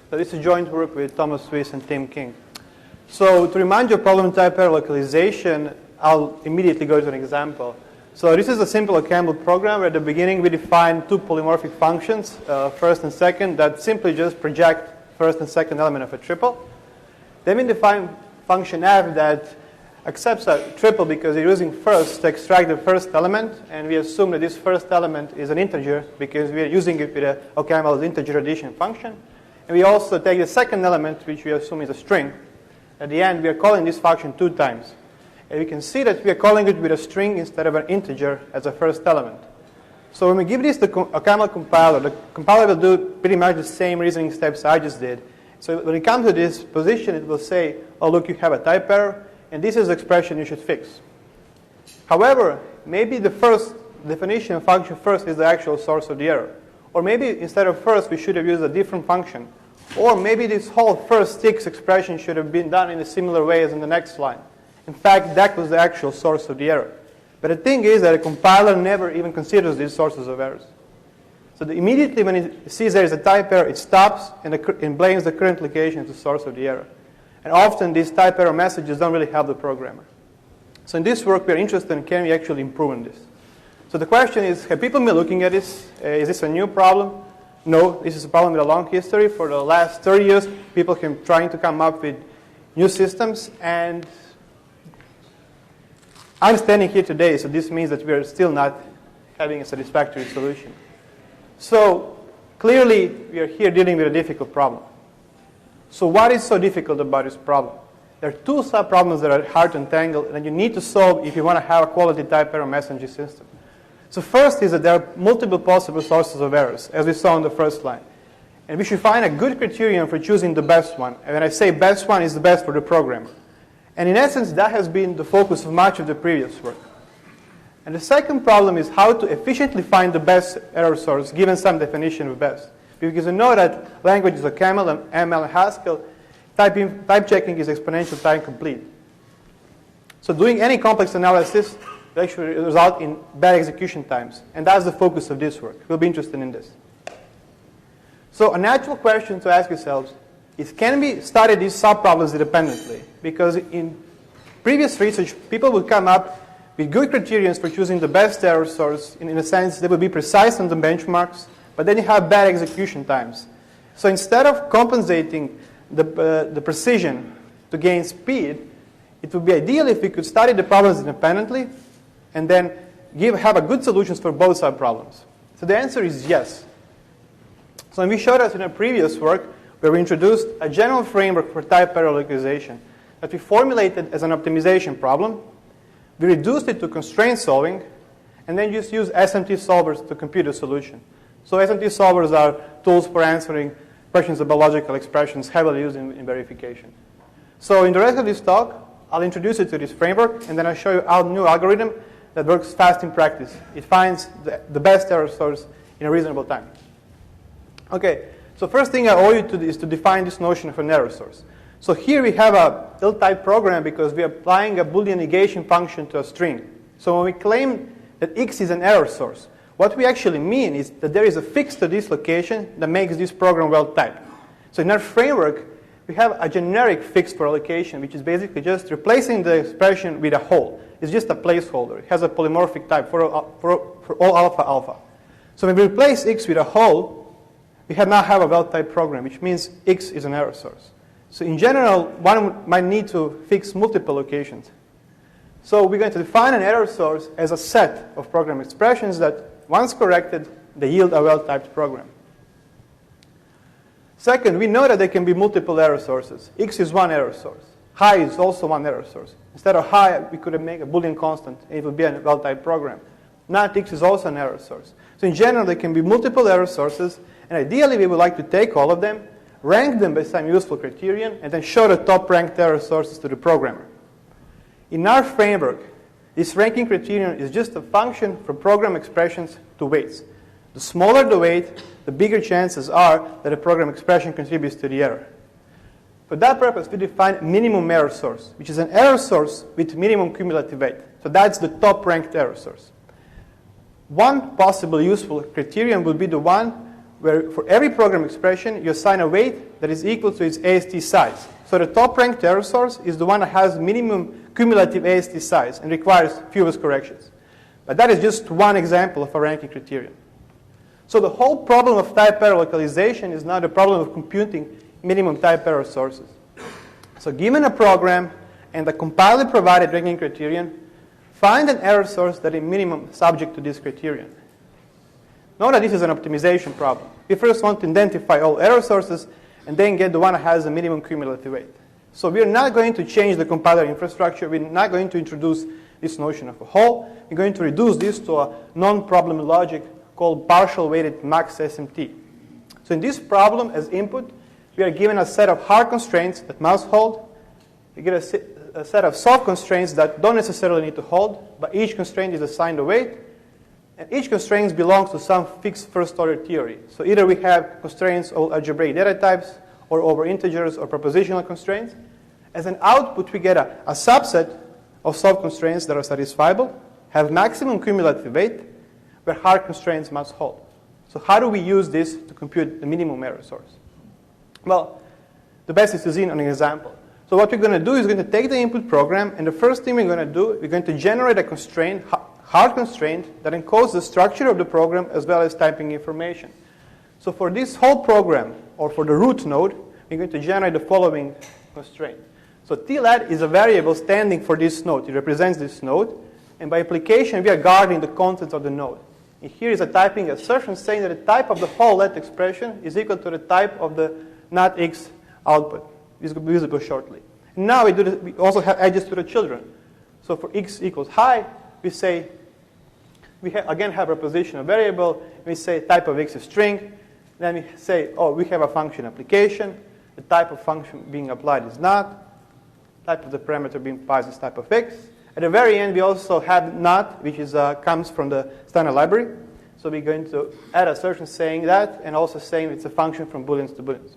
So this is joint work with Thomas Swiss and Tim King. So to remind you of problem type error localization, I'll immediately go to an example. So this is a simple Campbell program where at the beginning we define two polymorphic functions, first and second, that simply just project first and second element of a triple. Then we define function f that accepts a triple because we're using first to extract the first element, and we assume that this first element is an integer because we are using it with a Campbell's integer addition function. And we also take the second element, which we assume is a string. At the end, we are calling this function 2 times. And we can see that we are calling it with a string instead of an integer as a first element. So when we give this to a Campbell compiler, the compiler will do pretty much the same reasoning steps I just did. So when it comes to this position, it will say, oh, look, you have a type error, and this is the expression you should fix. However, maybe the first definition of function first is the actual source of the error. Or maybe instead of first, we should have used a different function. Or maybe this whole first x expression should have been done in a similar way as in the next line. In fact, that was the actual source of the error. But the thing is that a compiler never even considers these sources of errors. So immediately when it sees there is a type error, it stops and blames the current location as the source of the error. And often these type error messages don't really help the programmer. So in this work, we are interested in can we actually improve on this. So the question is, have people been looking at this? Is this a new problem? No, this is a problem with a long history. For the last 30 years, people have been trying to come up with new systems, and I'm standing here today, so this means that we are still not having a satisfactory solution. So clearly, we are here dealing with a difficult problem. So what is so difficult about this problem? There are two subproblems that are hard to untangle and that you need to solve if you want to have a quality type error messaging system. So first is that there are multiple possible sources of errors, as we saw in the first line. And we should find a good criterion for choosing the best one. And when I say best one, is the best for the programmer. And in essence, that has been the focus of much of the previous work. And the second problem is how to efficiently find the best error source, given some definition of best. Because we know that languages like ML and Haskell, type checking is exponential time complete. So doing any complex analysis will actually result in bad execution times. And that's the focus of this work. We'll be interested in this. So a natural question to ask yourselves is, can we study these subproblems independently? Because in previous research, people would come up with good criterions for choosing the best error source. In a sense, they would be precise on the benchmarks, but then you have bad execution times. So instead of compensating the precision to gain speed, it would be ideal if we could study the problems independently and then have a good solutions for both subproblems. So the answer is yes. So when we showed us in our previous work, where we introduced a general framework for type error localization that we formulated as an optimization problem, we reduced it to constraint solving, and then just use SMT solvers to compute a solution. So SMT solvers are tools for answering questions about logical expressions heavily used in verification. So in the rest of this talk, I'll introduce you to this framework, and then I'll show you our new algorithm that works fast in practice. It finds the best error source in a reasonable time. Okay, so first thing I owe you to is to define this notion of an error source. So here we have a ill-typed program because we are applying a Boolean negation function to a string. So when we claim that x is an error source, what we actually mean is that there is a fix to this location that makes this program well-typed. So in our framework, we have a generic fix for a location, which is basically just replacing the expression with a hole. It's just a placeholder. It has a polymorphic type for all alpha alpha. So when we replace x with a hole, we now have a well-typed program, which means x is an error source. So in general, one might need to fix multiple locations. So we're going to define an error source as a set of program expressions that, once corrected, they yield a well-typed program. Second, we know that there can be multiple error sources. X is one error source. High is also one error source. Instead of high, we could make a Boolean constant, and it would be a well-typed program. Not x is also an error source. So in general, there can be multiple error sources, and ideally, we would like to take all of them, rank them by some useful criterion, and then show the top-ranked error sources to the programmer. In our framework, this ranking criterion is just a function from program expressions to weights. The smaller the weight, the bigger chances are that a program expression contributes to the error. For that purpose, we define minimum error source, which is an error source with minimum cumulative weight. So that's the top-ranked error source. One possible useful criterion would be the one where for every program expression, you assign a weight that is equal to its AST size. So the top-ranked error source is the one that has minimum cumulative AST size and requires fewest corrections. But that is just one example of a ranking criterion. So the whole problem of type error localization is now the problem of computing minimum type error sources. So given a program and a compiler provided ranking criterion, find an error source that is minimum subject to this criterion. Note that this is an optimization problem. We first want to identify all error sources and then get the one that has a minimum cumulative weight. So we're not going to change the compiler infrastructure. We're not going to introduce this notion of a hole. We're going to reduce this to a non-problem logic called partial weighted MaxSMT. So in this problem, as input, we are given a set of hard constraints that must hold. We get a set of soft constraints that don't necessarily need to hold, but each constraint is assigned a weight. And each constraint belongs to some fixed first-order theory. So either we have constraints over algebraic data types, or over integers, or propositional constraints. As an output, we get a subset of soft constraints that are satisfiable, have maximum cumulative weight, where hard constraints must hold. So how do we use this to compute the minimum error source? Well, the best is to see an example. So what we're going to do is going to take the input program, and the first thing we're going to do, we're going to generate a constraint, hard constraint, that encodes the structure of the program as well as typing information. So for this whole program, or for the root node, we're going to generate the following constraint. So TLAD is a variable standing for this node. It represents this node. And by application, we are guarding the contents of the node. And here is a typing assertion saying that the type of the whole let expression is equal to the type of the not x output. This will be visible shortly. And now we also have edges to the children. So for x equals high, we say, we again have a repositional variable. We say type of x is string. Then we say, oh, we have a function application. The type of function being applied is not. Type of the parameter being passed is type of x. At the very end, we also have not, which is, comes from the standard library. So we're going to add assertion saying that, and also saying it's a function from booleans to booleans.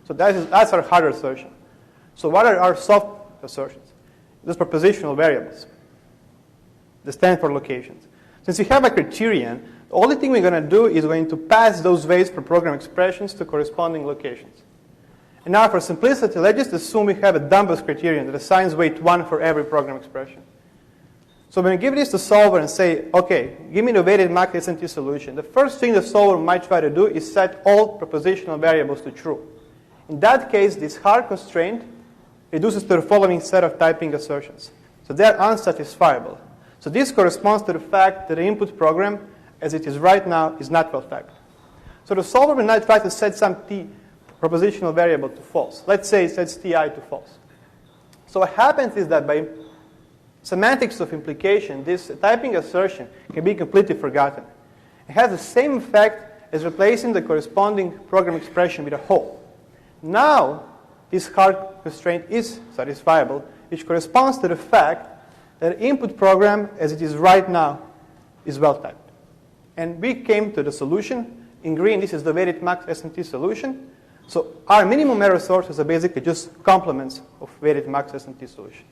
So that's our hard assertion. So what are our soft assertions? Those propositional variables. They stand for locations. Since we have a criterion, the only thing we're going to do is going to pass those weights for program expressions to corresponding locations. And now for simplicity, let's just assume we have a dumbbell criterion that assigns weight 1 for every program expression. So when we give this to solver and say, OK, give me the weighted MaxSMT solution, the first thing the solver might try to do is set all propositional variables to true. In that case, this hard constraint reduces to the following set of typing assertions. So they're unsatisfiable. So this corresponds to the fact that the input program, as it is right now, is not well typed. So the solver will not try to set some propositional variable to false. Let's say it sets ti to false. So what happens is that by semantics of implication, this typing assertion can be completely forgotten. It has the same effect as replacing the corresponding program expression with a hole. Now, this hard constraint is satisfiable, which corresponds to the fact that the input program, as it is right now, is well typed. And we came to the solution. In green, this is the weighted MaxSMT solution. So our minimum error sources are basically just complements of weighted MaxSMT solution.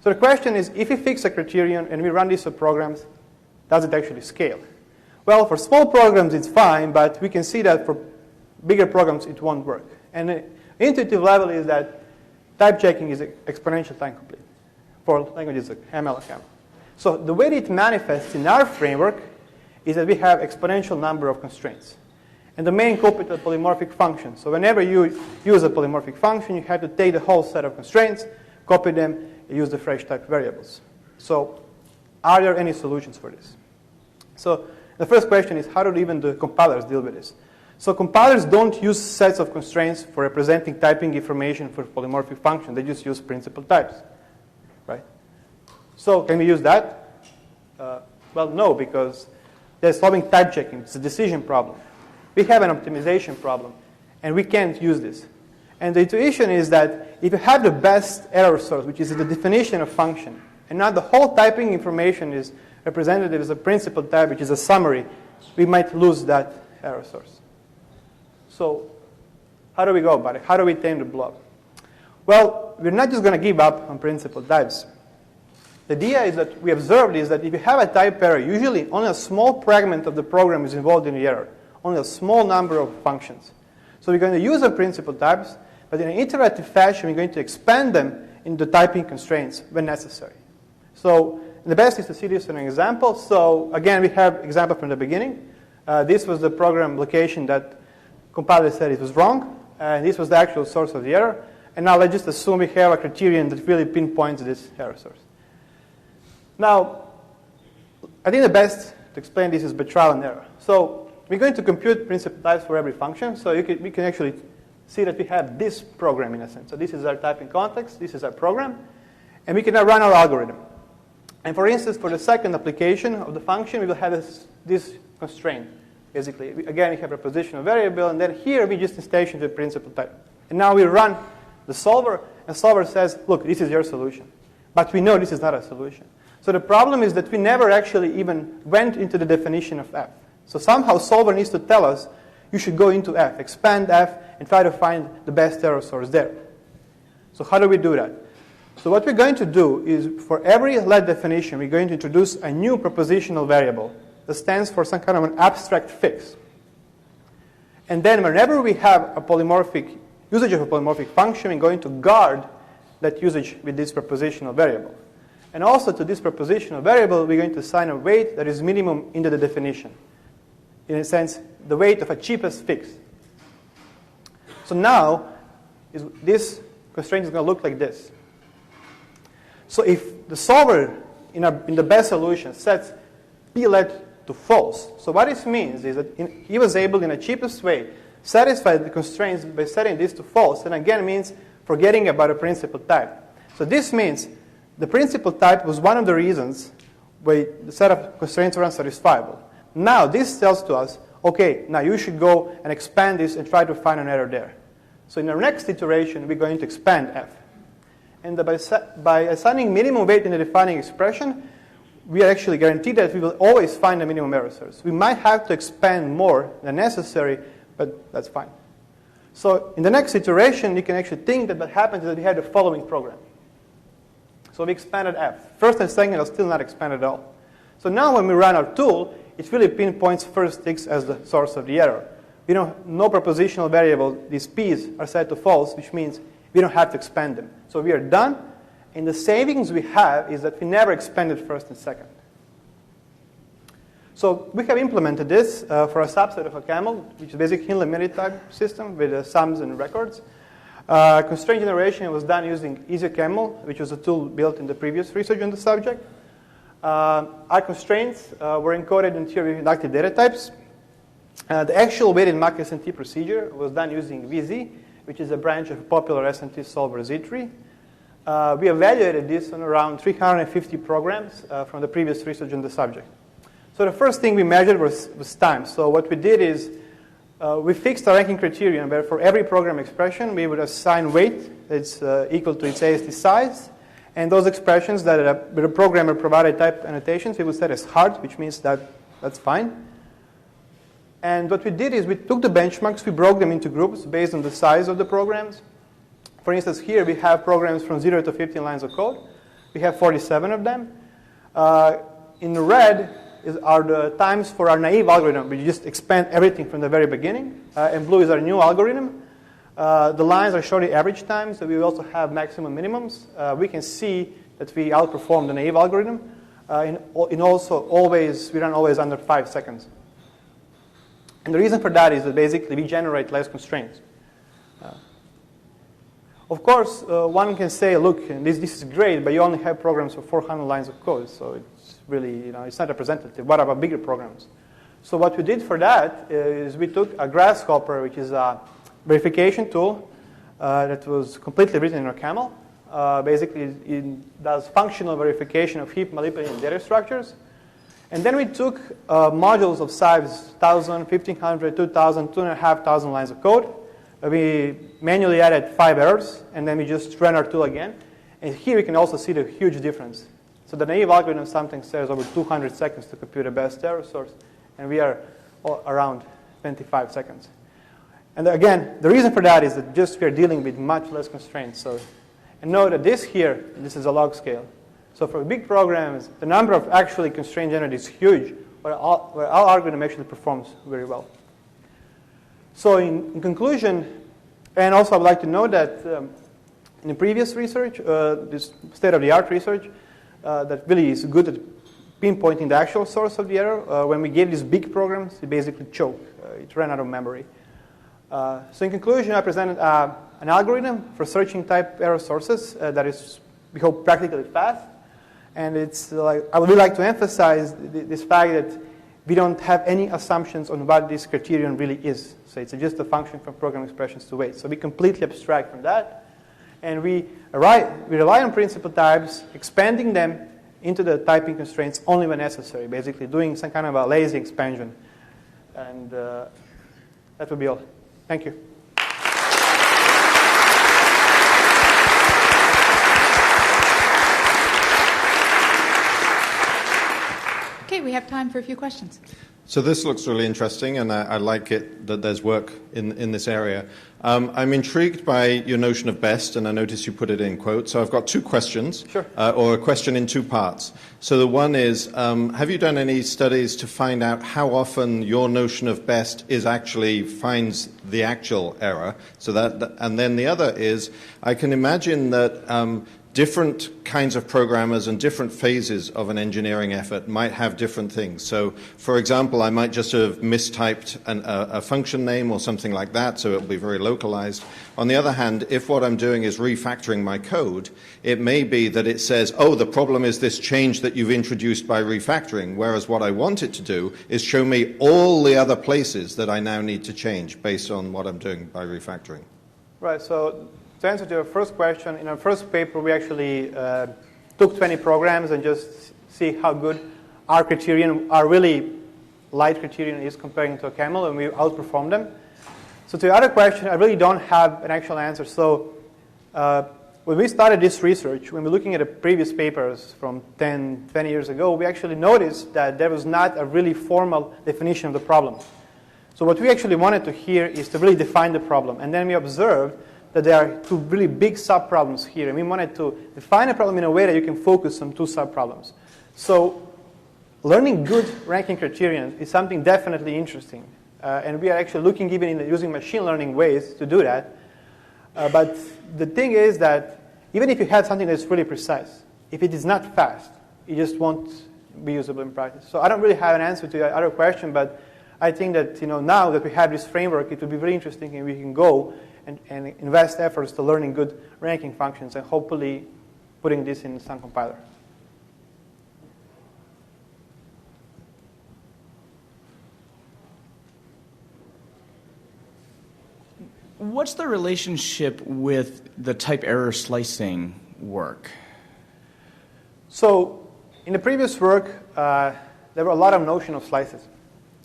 So the question is, if we fix a criterion and we run these programs, does it actually scale? Well, for small programs, it's fine, but we can see that for bigger programs, it won't work. And the intuitive level is that type checking is exponential time complete for languages like ML and ML. So the way it manifests in our framework is that we have exponential number of constraints. And the main culprit is a polymorphic function. So whenever you use a polymorphic function, you have to take the whole set of constraints, copy them, and use the fresh type variables. So are there any solutions for this? So the first question is, how do even the compilers deal with this? So compilers don't use sets of constraints for representing typing information for polymorphic function. They just use principal types, right? So can we use that? Well, no, because they're solving type checking. It's a decision problem. We have an optimization problem, and we can't use this. And the intuition is that if you have the best error source, which is the definition of function, and now the whole typing information is represented as a principal type, which is a summary, we might lose that error source. So how do we go about it? How do we tame the blob? Well, we're not just going to give up on principal types. The idea is that we observed is that if you have a type error, usually only a small fragment of the program is involved in the error. only a small number of functions. So we're going to use the principal types, but in an iterative fashion, we're going to expand them into typing constraints when necessary. So the best is to see this in an example. So again, we have example from the beginning. This was the program location that compiler said it was wrong, and this was the actual source of the error. And now let's just assume we have a criterion that really pinpoints this error source. Now, I think the best to explain this is by trial and error. So we're going to compute principal types for every function. So we can actually see that we have this program in a sense. So this is our typing context. This is our program. And we can now run our algorithm. And for instance, for the second application of the function, we will have this constraint. Basically, again, we have a positional variable. And then here, we just instantiate the principal type. And now we run the solver. And solver says, look, this is your solution. But we know this is not a solution. So the problem is that we never actually even went into the definition of f. So somehow solver needs to tell us, you should go into f, expand f, and try to find the best error source there. So how do we do that? So what we're going to do is for every let definition, we're going to introduce a new propositional variable that stands for some kind of an abstract fix. And then whenever we have a polymorphic usage of a polymorphic function, we're going to guard that usage with this propositional variable. And also to this propositional variable, we're going to assign a weight that is minimum into the definition. In a sense, the weight of a cheapest fix. So now, this constraint is going to look like this. So if the solver in the best solution sets plet to false, so what this means is that he was able in a cheapest way satisfy the constraints by setting this to false, and again means forgetting about a principal type. So this means the principal type was one of the reasons why the set of constraints were unsatisfiable. Now this tells to us, okay, now you should go and expand this and try to find an error there. So in our next iteration, we're going to expand f. And by assigning minimum weight in the defining expression, we are actually guaranteed that we will always find a minimum error source. We might have to expand more than necessary, but that's fine. So in the next iteration, you can actually think that what happens is that we have the following program. So we expanded f. First and second are still not expanded at all. So now when we run our tool, it really pinpoints first ticks as the source of the error. We don't, no propositional variable, these p's are set to false, which means we don't have to expand them. So we are done. And the savings we have is that we never expanded first and second. So we have implemented this for a subset of a camel, which is basically a limited type system with sums and records. Constraint generation was done using EasyCamel, which was a tool built in the previous research on the subject. Our constraints were encoded in theory inductive data types. The actual weighted MaxSMT procedure was done using VZ, which is a branch of popular SMT solver Z3. We evaluated this on around 350 programs from the previous research on the subject. So the first thing we measured was time. So what we did is we fixed a ranking criterion where for every program expression, we would assign weight that's equal to its AST size. And those expressions that the programmer provided type annotations, we would set as hard, which means that that's fine. And what we did is we took the benchmarks, we broke them into groups based on the size of the programs. For instance, here we have programs from 0 to 15 lines of code. We have 47 of them. In red are the times for our naive algorithm. We just expand everything from the very beginning. And blue is our new algorithm. The lines are showing the average time, so we also have maximum minimums. We can see that we outperform the naive algorithm. We run always under 5 seconds. And the reason for that is that basically we generate less constraints. Of course, one can say, look, this is great, but you only have programs for 400 lines of code, so it's really, it's not representative. What about bigger programs? So what we did for that is we took a Grasshopper, which is a verification tool that was completely written in a camel. Basically, it does functional verification of heap manipulating data structures. And then we took modules of size 1,000, 1,500, 2,000, 2,500 lines of code. We manually added 5 errors, and then we just ran our tool again. And here we can also see the huge difference. So the naive algorithm sometimes says over 200 seconds to compute the best error source, and we are around 25 seconds. And again, the reason for that is that just we are dealing with much less constraints. And note that this is a log scale. So for big programs, the number of actually constraint generated is huge, where our algorithm actually performs very well. So in conclusion, and also I would like to note that in the previous research, this state-of-the-art research, that really is good at pinpointing the actual source of the error, when we gave these big programs, it basically choked. It ran out of memory. So in conclusion, I presented an algorithm for searching type error sources that is, we hope, practically fast. And it's like, I would really like to emphasize this fact that we don't have any assumptions on what this criterion really is. So it's just a function from program expressions to weights. So we completely abstract from that. And we rely on principal types, expanding them into the typing constraints only when necessary, basically doing some kind of a lazy expansion. And that would be all. Thank you. Okay, we have time for a few questions. So this looks really interesting, and I like it that there's work in this area. I'm intrigued by your notion of best, and I notice you put it in quotes. So I've got two questions, sure. Or a question in two parts. So the one is, have you done any studies to find out how often your notion of best finds the actual error? So and then the other is, I can imagine that different kinds of programmers and different phases of an engineering effort might have different things. So, for example, I might just have mistyped a function name or something like that, so it will be very localized. On the other hand, if what I'm doing is refactoring my code, it may be that it says, oh, the problem is this change that you've introduced by refactoring, whereas what I want it to do is show me all the other places that I now need to change based on what I'm doing by refactoring. Right, so to answer to your first question, in our first paper, we actually took 20 programs and just see how good our criterion, our really light criterion is comparing to a camel, and we outperformed them. So to the other question, I really don't have an actual answer. So when we started this research, when we were looking at the previous papers from 10, 20 years ago, we actually noticed that there was not a really formal definition of the problem. So what we actually wanted to hear is to really define the problem. And then we observed that there are two really big subproblems here. And we wanted to define a problem in a way that you can focus on two subproblems. So learning good ranking criterion is something definitely interesting. And we are actually looking even in using machine learning ways to do that. But the thing is that even if you have something that's really precise, if it is not fast, it just won't be usable in practice. So I don't really have an answer to your other question, but I think that now that we have this framework, it will be very interesting and we can go and invest efforts to learning good ranking functions and hopefully putting this in some compiler. What's the relationship with the type error slicing work? So in the previous work, there were a lot of notion of slices.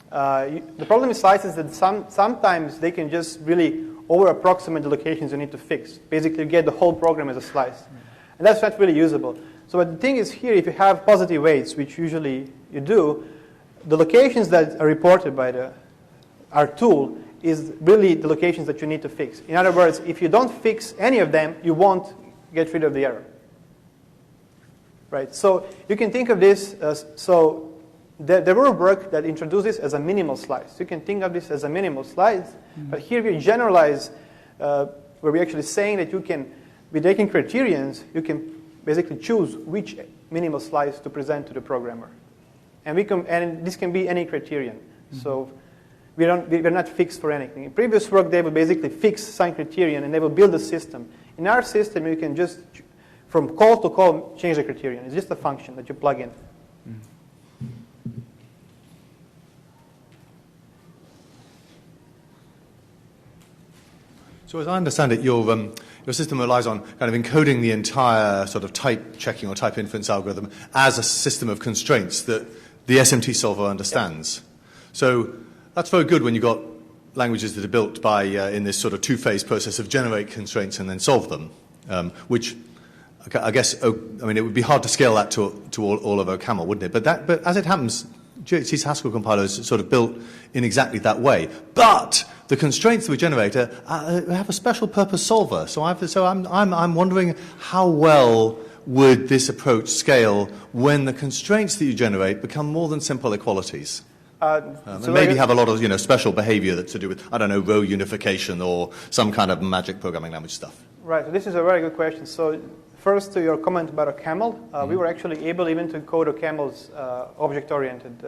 The problem with slices is that sometimes they can just really over-approximate the locations you need to fix. Basically, you get the whole program as a slice. And that's not really usable. So but the thing is here, if you have positive weights, which usually you do, the locations that are reported by our tool is really the locations that you need to fix. In other words, if you don't fix any of them, you won't get rid of the error. Right? So you can think of this as, there were work that introduced this as a minimal slice. You can think of this as a minimal slice, but here we generalize where we're actually saying that you can, with taking criterions, you can basically choose which minimal slice to present to the programmer. And this can be any criterion. So we're not fixed for anything. In previous work, they would basically fix some criterion and they will build a system. In our system, you can just, from call to call, change the criterion. It's just a function that you plug in. So as I understand it, your system relies on kind of encoding the entire sort of type checking or type inference algorithm as a system of constraints that the SMT solver understands. Yep. So that's very good when you've got languages that are built by in this sort of two-phase process of generate constraints and then solve them, which I guess, it would be hard to scale that to all of OCaml, wouldn't it? But as it happens, GHC's Haskell compiler is sort of built in exactly that way. But the constraints that we generate have a special purpose solver. So I'm wondering how well would this approach scale when the constraints that you generate become more than simple equalities? And maybe have a lot of special behavior that's to do with, I don't know, row unification or some kind of magic programming language stuff. Right. So this is a very good question. So first, to your comment about a camel, we were actually able even to encode a camel's object-oriented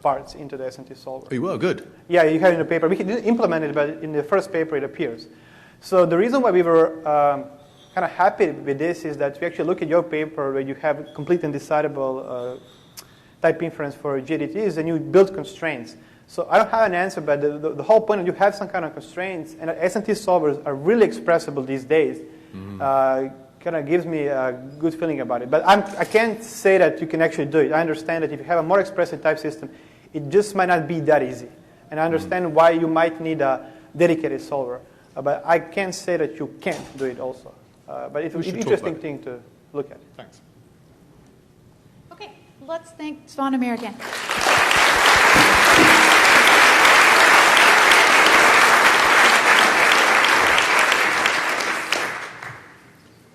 parts into the SMT solver. Oh, you were good. Yeah, you have it in the paper. We didn't implement it, but in the first paper it appears. So the reason why we were kind of happy with this is that we actually look at your paper where you have complete and decidable type inference for GDTs, and you build constraints. So I don't have an answer, but the whole point is you have some kind of constraints, and SMT solvers are really expressible these days. Kind of gives me a good feeling about it. But I can't say that you can actually do it. I understand that if you have a more expressive type system, it just might not be that easy. And I understand why you might need a dedicated solver. But I can't say that you can't do it also. But it's an interesting thing to look at. Thanks. Okay, let's thank Svanamir again.